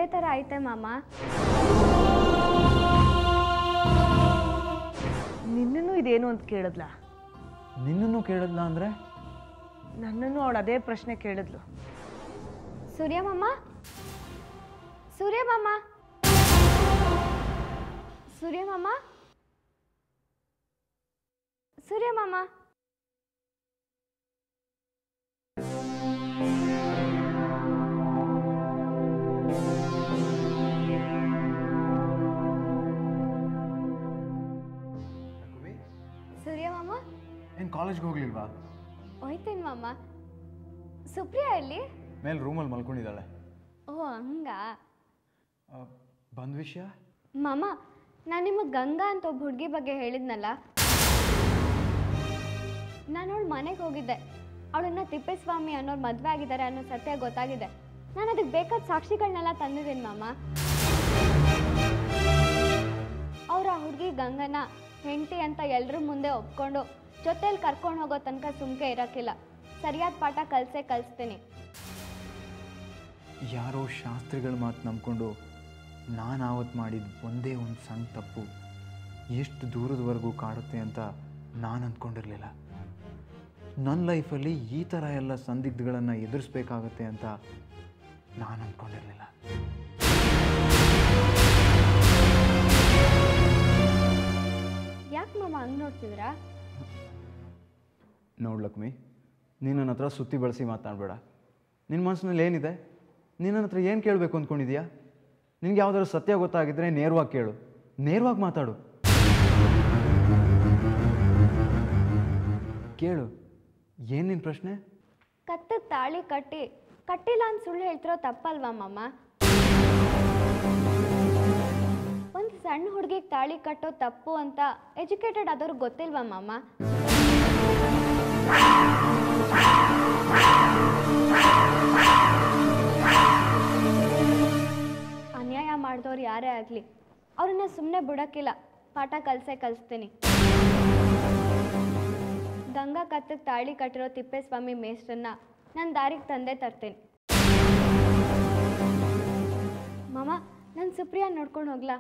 ಇದೇ ಥರ ಐತೆ ಮಾಮ. ನಿನ್ನೂ ಇದೇನು ಅಂತ ಕೇಳಿದ್ಲ? ನಿನ್ನನ್ನು ಕೇಳಿದ್ಲ ಅಂದರೆ? ನನ್ನನ್ನು ಅವಳು ಅದೇ ಪ್ರಶ್ನೆ ಕೇಳಿದ್ಲು. ಸೂರ್ಯ ಮಾಮ, ಸೂರ್ಯ ಮಾಮ, ಸೂರ್ಯ ಮಾಮ, ಸೂರ್ಯ ಮಾಮ. ಸೂರ್ಯ ಮಾಮ, ಏನು ಕಾಲೇಜ್ಗೆ ಹೋಗ್ಲಿಲ್ವಾ? ಹೋಯ್ತೇನೆ ಮಾಮ. ಸುಪ್ರಿಯಾ ಎಲ್ಲಿ? ಮೇಲೆ ರೂಮಲ್ಲಿ ಮಲ್ಕೊಂಡಿದ್ದಾಳೆ. ಓ ಹಂಗ. ಬಂದ ವಿಷಯ ಮಾಮ, ನಾನು ನಿಮಗೆ ಗಂಗಾ ಅಂತ ಒಬ್ಬ ಹುಡುಗಿ ಬಗ್ಗೆ ಹೇಳಿದ್ನಲ್ಲ, ನಾನು ಅವಳು ಮನೆಗೆ ಹೋಗಿದ್ದೆ. ಅವಳನ್ನ ತಿಪ್ಪೇಸ್ವಾಮಿ ಅನ್ನೋರು ಮದುವೆ ಆಗಿದ್ದಾರೆ ಅನ್ನೋ ಸತ್ಯ ಗೊತ್ತಾಗಿದೆ. ನಾನು ಅದಕ್ಕೆ ಬೇಕಾದ ಸಾಕ್ಷಿಗಳನ್ನೆಲ್ಲ ತಂದಿದ್ದೀನಿ ಮಾಮ. ಅವ್ರು ಆ ಹುಡುಗಿ ಗಂಗನ ಹೆಂಡತಿ ಅಂತ ಎಲ್ಲರ ಮುಂದೆ ಒಪ್ಕೊಂಡು ಜೊತೆಲಿ ಕರ್ಕೊಂಡು ಹೋಗೋ ತನಕ ಸುಮ್ಕೆ ಇರೋಕ್ಕಿಲ್ಲ. ಸರಿಯಾದ ಪಾಠ ಕಲಿಸ್ತೀನಿ. ಯಾರೋ ಶಾಸ್ತ್ರಿಗಳ ಮಾತು ನಂಬ್ಕೊಂಡು ನಾನು ಆವತ್ತು ಮಾಡಿದ ಒಂದೇ ಒಂದು ಸಣ್ಣ ತಪ್ಪು ಎಷ್ಟು ದೂರದವರೆಗೂ ಕಾಡುತ್ತೆ ಅಂತ ನಾನು ಅಂದ್ಕೊಂಡಿರಲಿಲ್ಲ. ನನ್ನ ಲೈಫಲ್ಲಿ ಈ ಥರ ಎಲ್ಲ ಸಂದಿಗ್ಧಗಳನ್ನು ಎದುರಿಸ್ಬೇಕಾಗತ್ತೆ ಅಂತ ನಾನು ಅಂದ್ಕೊಂಡಿರಲಿಲ್ಲ. ಯಾಕೆ ಮಾಮ ಹಂಗೆ ನೋಡ್ತಿದ್ರಾ? ನೋಡು ಲಕ್ಷ್ಮಿ, ನೀನು ನನ್ನ ಹತ್ರ ಸುತ್ತಿ ಬಳಸಿ ಮಾತನಾಡಬೇಡ. ನಿನ್ನ ಮನಸ್ಸಿನಲ್ಲಿ ಏನಿದೆ? ನೀನು ನನ್ನ ಹತ್ರ ಏನು ಕೇಳಬೇಕು ಅಂದ್ಕೊಂಡಿದ್ಯಾ? ನಿನಗೆ ಯಾವುದಾದ್ರು ಸತ್ಯ ಗೊತ್ತಾಗಿದ್ದರೆ ನೇರವಾಗಿ ಕೇಳು, ನೇರವಾಗಿ ಮಾತಾಡು. ಕೇಳು, ಏನು ನಿನ್ನ ಪ್ರಶ್ನೆ? ಕತ್ತಕ್ಕೆ ತಾಳಿ ಕಟ್ಟಿಲ್ಲ ಅಂತ ಸುಳ್ಳು ಹೇಳ್ತಿರೋ ತಪ್ಪಲ್ವಾ ಮಾಮ? ಒಂದು ಸಣ್ಣ ಹುಡುಗಿಗೆ ತಾಳಿ ಕಟ್ಟೋ ತಪ್ಪು ಅಂತ ಎಜುಕೇಟೆಡ್ ಆದವ್ರಿಗೆ ಗೊತ್ತಿಲ್ವಾ ಮಾಮ? ಅನ್ಯಾಯ ಮಾಡಿದವ್ರು ಯಾರೇ ಆಗಲಿ ಅವ್ರನ್ನ ಸುಮ್ಮನೆ ಬಿಡೋಕ್ಕಿಲ್ಲ. ಪಾಠ ಕಲಿಸ್ತೀನಿ. ಗಂಗಾ ಕತ್ತಕ್ಕೆ ತಾಳಿ ಕಟ್ಟಿರೋ ತಿಪ್ಪೇಸ್ವಾಮಿ ಮೇಸ್ಟ್ರನ್ನ ನಾನು ದಾರಿಗೆ ತಂದೆ ತರ್ತೇನೆ. ಮಾಮ, ನಾನು ಸುಪ್ರಿಯಾ ನೋಡ್ಕೊಂಡು ಹೋಗ್ಲಾ?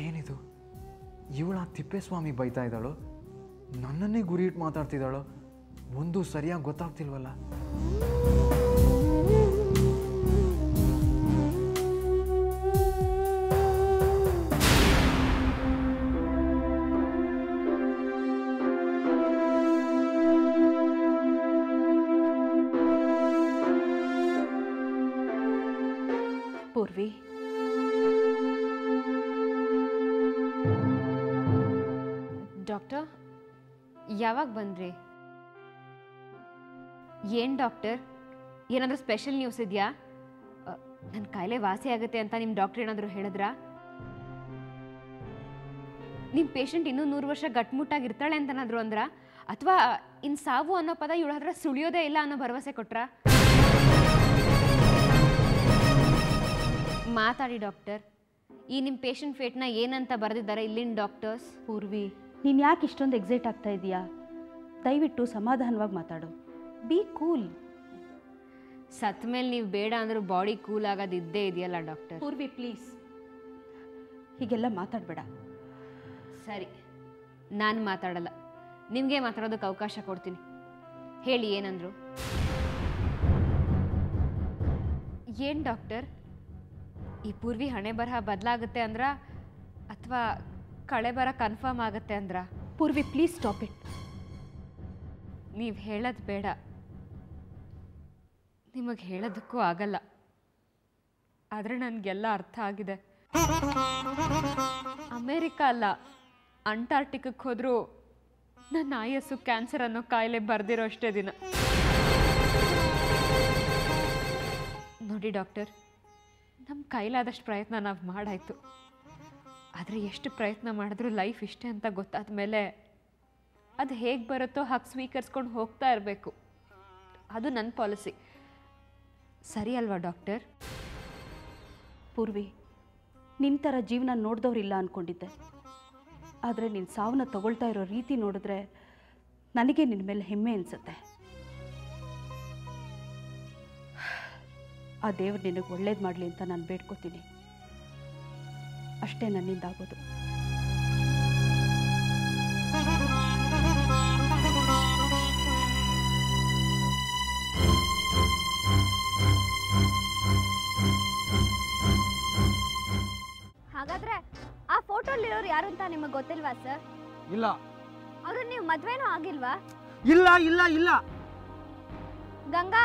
ಏನಿದು? ಇವಳ ತಿಪ್ಪೇಸ್ವಾಮಿ ಬೈತಾ ಇದ್ದಾಳು, ನನ್ನನ್ನೇ ಗುರಿ ಇಟ್ಟು ಮಾತಾಡ್ತಿದ್ದಾಳು. ಒಂದು ಸರಿಯಾಗಿ ಗೊತ್ತಾಗ್ತಿಲ್ವಲ್ಲ. ಪೂರ್ವಿ, ಡಾಕ್ಟರ್ ಯಾವಾಗ ಬಂದ್ರಿ? ಏನು ಡಾಕ್ಟರ್, ಏನಾದರೂ ಸ್ಪೆಷಲ್ ನ್ಯೂಸ್ ಇದೆಯಾ? ನನ್ನ ಕಾಯಿಲೆ ವಾಸಿ ಆಗುತ್ತೆ ಅಂತ ನಿಮ್ಮ ಡಾಕ್ಟರ್ ಏನಾದರೂ ಹೇಳಿದ್ರಾ? ನಿಮ್ಮ ಪೇಷಂಟ್ ಇನ್ನೂ 100 ವರ್ಷ ಗಟ್ಮುಟ್ಟಾಗಿರ್ತಾಳೆ ಅಂತನಾದ್ರು ಅಂದ್ರ? ಅಥವಾ ಇನ್ನು ಸಾವು ಅನ್ನೋ ಪದ ಇವಳ ಹತ್ರ ಸುಳಿಯೋದೇ ಇಲ್ಲ ಅನ್ನೋ ಭರವಸೆ ಕೊಟ್ರಾ? ಮಾತಾಡಿ ಡಾಕ್ಟರ್. ಈ ನಿಮ್ಮ ಪೇಷಂಟ್ ಫೇಟ್ನ ಏನಂತ ಬರೆದಿದ್ದಾರೆ ಇಲ್ಲಿನ ಡಾಕ್ಟರ್ಸ್? ಪೂರ್ವಿ, ನೀನು ಯಾಕೆ ಇಷ್ಟೊಂದು ಎಕ್ಸೈಟ್ ಆಗ್ತಾ ಇದೆಯಾ? ದಯವಿಟ್ಟು ಸಮಾಧಾನವಾಗಿ ಮಾತಾಡು. B cool. ಸತ್ ಮೇಲೆ ನೀವು ಬೇಡ ಅಂದರೂ ಬಾಡಿ ಕೂಲ್ ಆಗೋದು ಇದ್ದೇ ಇದೆಯಲ್ಲ ಡಾಕ್ಟರ್. ಪೂರ್ವಿ ಪ್ಲೀಸ್, ಹೀಗೆಲ್ಲ ಮಾತಾಡಬೇಡ. ಸರಿ, ನಾನು ಮಾತಾಡಲ್ಲ, ನಿಮಗೆ ಮಾತಾಡೋದಕ್ಕೆ ಅವಕಾಶ ಕೊಡ್ತೀನಿ. ಹೇಳಿ, ಏನಂದ್ರು? ಏನು ಡಾಕ್ಟರ್, ಈ ಪೂರ್ವಿ ಹಣೆ ಬರಹ ಬದಲಾಗುತ್ತೆ ಅಂದ್ರ ಅಥವಾ ಕಳೆ ಬರ ಕನ್ಫರ್ಮ್ ಆಗುತ್ತೆ ಅಂದ್ರ? Purvi please stop it. ನೀವು ಹೇಳೋದು ಬೇಡ, ನಿಮಗೆ ಹೇಳೋದಕ್ಕೂ ಆಗಲ್ಲ. ಆದರೆ ನನಗೆಲ್ಲ ಅರ್ಥ ಆಗಿದೆ. ಅಮೇರಿಕಾ ಅಲ್ಲ, ಅಂಟಾರ್ಟಿಕಕ್ಕೆ ಹೋದರೂ ನನ್ನ ಆಯಸ್ಸು ಕ್ಯಾನ್ಸರ್ ಅನ್ನೋ ಕಾಯಿಲೆ ಬರ್ದಿರೋ ಅಷ್ಟೇ ದಿನ. ನೋಡಿ ಡಾಕ್ಟರ್, ನಮ್ಮ ಕೈಲಾದಷ್ಟು ಪ್ರಯತ್ನ ನಾವು ಮಾಡಾಯಿತು. ಆದರೆ ಎಷ್ಟು ಪ್ರಯತ್ನ ಮಾಡಿದ್ರೂ ಲೈಫ್ ಇಷ್ಟೇ ಅಂತ ಗೊತ್ತಾದ ಮೇಲೆ ಅದು ಹೇಗೆ ಬರುತ್ತೋ ಹಾಗೆ ಸ್ವೀಕರಿಸ್ಕೊಂಡು ಹೋಗ್ತಾ ಇರಬೇಕು. ಅದು ನನ್ನ ಪಾಲಿಸಿ. ಸರಿ ಅಲ್ವಾ ಡಾಕ್ಟರ್? ಪೂರ್ವಿ, ನಿನ್ನ ಥರ ಜೀವನ ನೋಡಿದವ್ರಿಲ್ಲ ಅಂದ್ಕೊಂಡಿದ್ದೆ. ಆದರೆ ನಿನ್ನ ಸಾವನ್ನ ತಗೊಳ್ತಾ ಇರೋ ರೀತಿ ನೋಡಿದ್ರೆ ನನಗೆ ನಿನ್ನ ಮೇಲೆ ಹೆಮ್ಮೆ ಅನಿಸುತ್ತೆ. ಆ ದೇವ್ರು ನಿನಗೆ ಒಳ್ಳೇದು ಮಾಡಲಿ ಅಂತ ನಾನು ಬೇಡ್ಕೋತೀನಿ. ಅಷ್ಟೇ ನನ್ನಿಂದಾಗೋದು. ಹಾಗಾದ್ರೆ ಆ ಫೋಟೋಲಿರೋರು ಯಾರು ಅಂತ ನಿಮಗೆ ಗೊತ್ತಿಲ್ವಾ ಸರ್? ಇಲ್ಲ. ಅವರು ನೀವು ಮದ್ವೆನೂ ಆಗಿಲ್ವಾ? ಇಲ್ಲ ಇಲ್ಲ ಇಲ್ಲ. ಗಂಗಾ